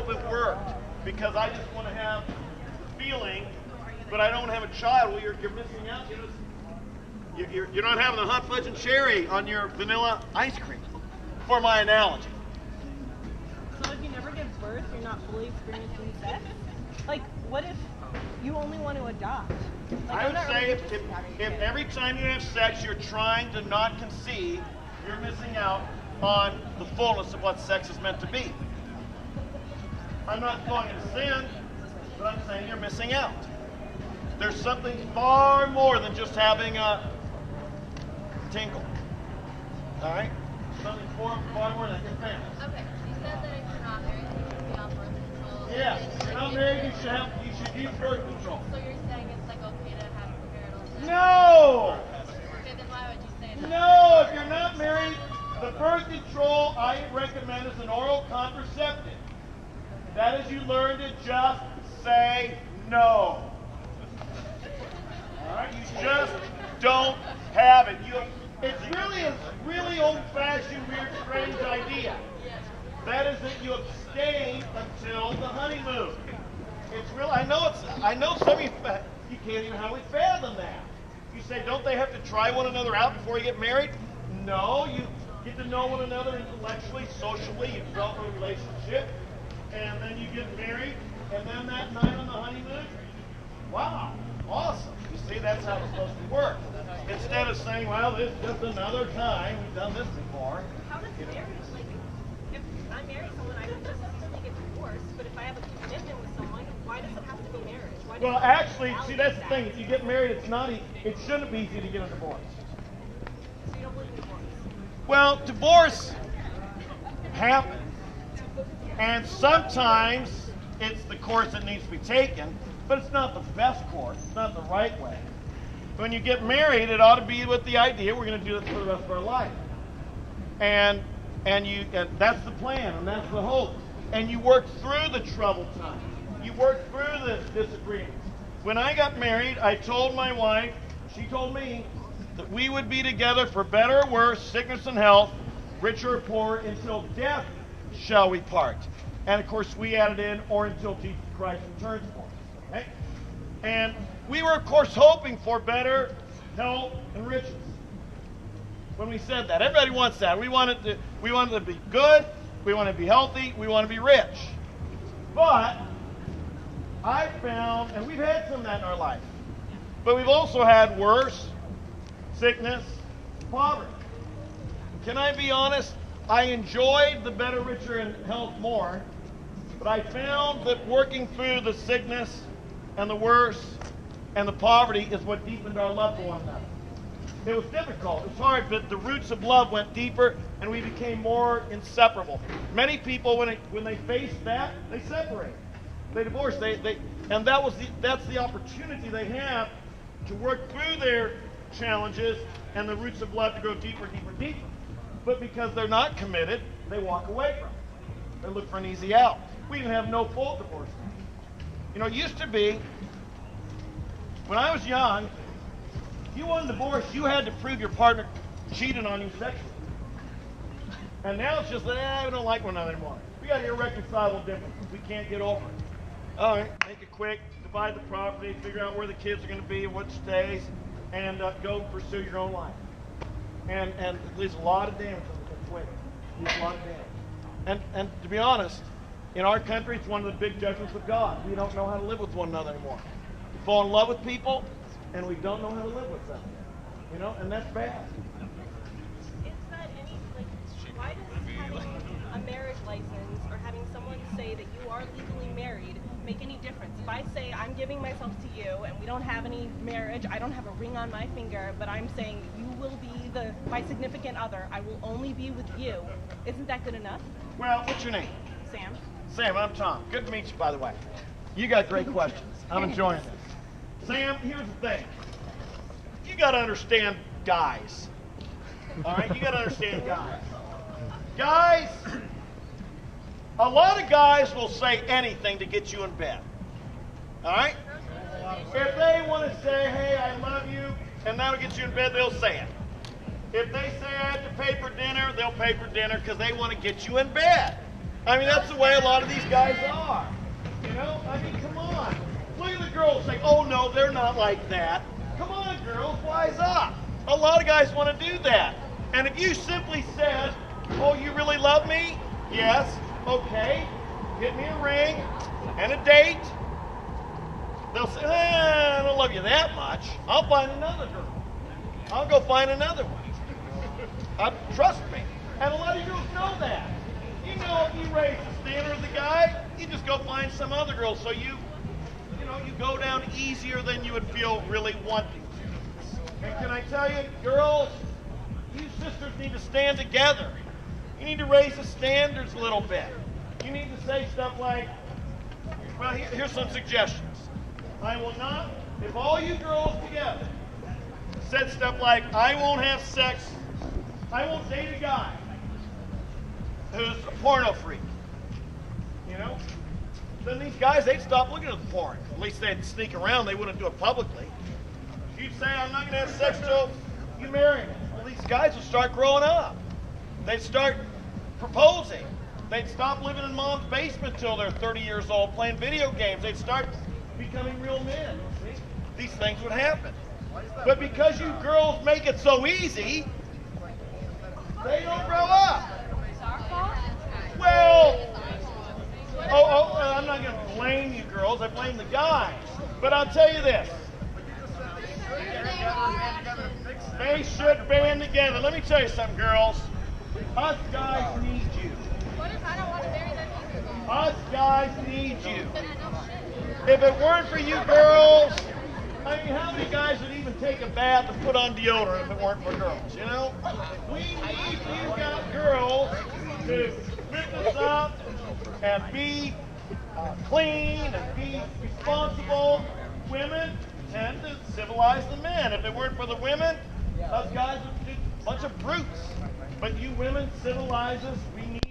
hope it worked because I just want to have the feeling, but I don't have a child. Well, you're missing out. You're not having the hot fudge and cherry on your vanilla ice cream, for my analogy. So if you never give birth, you're not fully experiencing sex? Like, what if you only want to adopt? Like, I would say if every time you have sex you're trying to not conceive, you're missing out on the fullness of what sex is meant to be. I'm not calling it a sin, but I'm saying you're missing out. There's something far more than just having a tingle. All right? Something far more than your family. Okay, you said that if you're not married, you should be on birth control. Yeah, if you're not married, you should use birth control. So you're saying it's like okay to have premarital sex? No! Okay, then why would you say that? No, if you're not married, the birth control I recommend is an oral contraceptive. That is, you learn to just say no. All right, you just don't have it. It's really old-fashioned, weird, strange idea. That is that you abstain until the honeymoon. It's real. I know some of you can't even hardly fathom that. You say, don't they have to try one another out before you get married? No, you get to know one another intellectually, socially, you develop a relationship, and then you get married, and then that night on the honeymoon, wow, awesome. You see, that's how it's supposed to work. Instead of saying, well, this is just another time, we've done this before. How does marriage, like, if I marry someone, I don't necessarily get divorced, but if I have a commitment with someone, why does it have to be marriage? Well, actually, see, that's the thing. If you get married, it shouldn't be easy to get a divorce. So you don't believe in divorce? Well, divorce happens. And sometimes it's the course that needs to be taken, but it's not the best course. It's not the right way. When you get married, it ought to be with the idea we're going to do this for the rest of our life. And that's the plan, and that's the hope. And you work through the troubled times. You work through the disagreements. When I got married, I told my wife, she told me, that we would be together for better or worse, sickness and health, rich or poor, until death shall we part. And of course, we added in, or until Jesus Christ returns for us. Okay? And we were, of course, hoping for better health and riches. When we said that, everybody wants that. We want it to be good. We want to be healthy. We want to be rich. But I found, and we've had some of that in our life, but we've also had worse, sickness, poverty. Can I be honest? I enjoyed the better, richer, and health more, but I found that working through the sickness and the worse and the poverty is what deepened our love for one another. It was difficult. It was hard, but the roots of love went deeper, and we became more inseparable. Many people, when they face that, they separate. They divorce. And that's the opportunity they have to work through their challenges and the roots of love to grow deeper, deeper, deeper. But because they're not committed, they walk away from it. They look for an easy out. We even have no fault divorce. You know, it used to be, when I was young, if you wanted a divorce, you had to prove your partner cheated on you sexually. And now it's just, we don't like one another anymore. We got irreconcilable differences. We can't get over it. All right, make it quick, divide the property, figure out where the kids are going to be and what stays, and go pursue your own life. And it leaves a lot of damage on the quick. It leaves a lot of damage. And to be honest, in our country, it's one of the big judgments of God. We don't know how to live with one another anymore. We fall in love with people, and we don't know how to live with them. You know, and that's bad. Is that any, like, why does having a marriage license or having someone say that you are legally married make any difference? If I say I'm giving myself to you and we don't have any marriage, I don't have a ring on my finger, but I'm saying you will be my significant other, I will only be with you, isn't that good enough? Well, what's your name? Sam. Sam, I'm Tom. Good to meet you, by the way. You got great questions. I'm enjoying this. Sam, here's the thing. You got to understand guys. All right? You got to understand guys. Guys, a lot of guys will say anything to get you in bed. All right? If they want to say, hey, I love you, and that'll get you in bed, they'll say it. If they say I have to pay for dinner, they'll pay for dinner because they want to get you in bed. I mean, that's the way a lot of these guys are. You know? I mean, come on. Look at the girls saying, oh no, they're not like that. Come on, girls, wise up. A lot of guys want to do that. And if you simply said, oh, you really love me? Yes. Okay. Get me a ring and a date. They'll say, I don't love you that much. I'll find another girl. I'll go find another one. Trust me. And a lot of girls know that. You know, if you raise the standard of the guy, you just go find some other girl. So you go down easier than you would feel really wanting to. And can I tell you, girls, you sisters need to stand together. You need to raise the standards a little bit. You need to say stuff like, well, here's some suggestions. I will not, if all you girls together said stuff like, I won't have sex, I won't date a guy who's a porno freak, you know, then these guys, they'd stop looking at the porn. At least they'd sneak around. They wouldn't do it publicly. If you'd say, I'm not going to have sex till you marry me, well, these guys would start growing up. They'd start proposing. They'd stop living in mom's basement till they're 30 years old playing video games. They'd start becoming real men. See? These things would happen. But because you girls make it so easy, they don't grow up. Well, I'm not going to blame you girls. I blame the guys. But I'll tell you this. They should band together. Let me tell you something, girls. Us guys need you. What if I don't want to marry them either? Us guys need you. If it weren't for you girls, I mean, how many guys would even take a bath and put on deodorant if it weren't for girls, you know? We need you girls to fitness up and be clean and be responsible. Women tend to civilize the men. If it weren't for the women, us guys would be a bunch of brutes. But you women civilize us. We need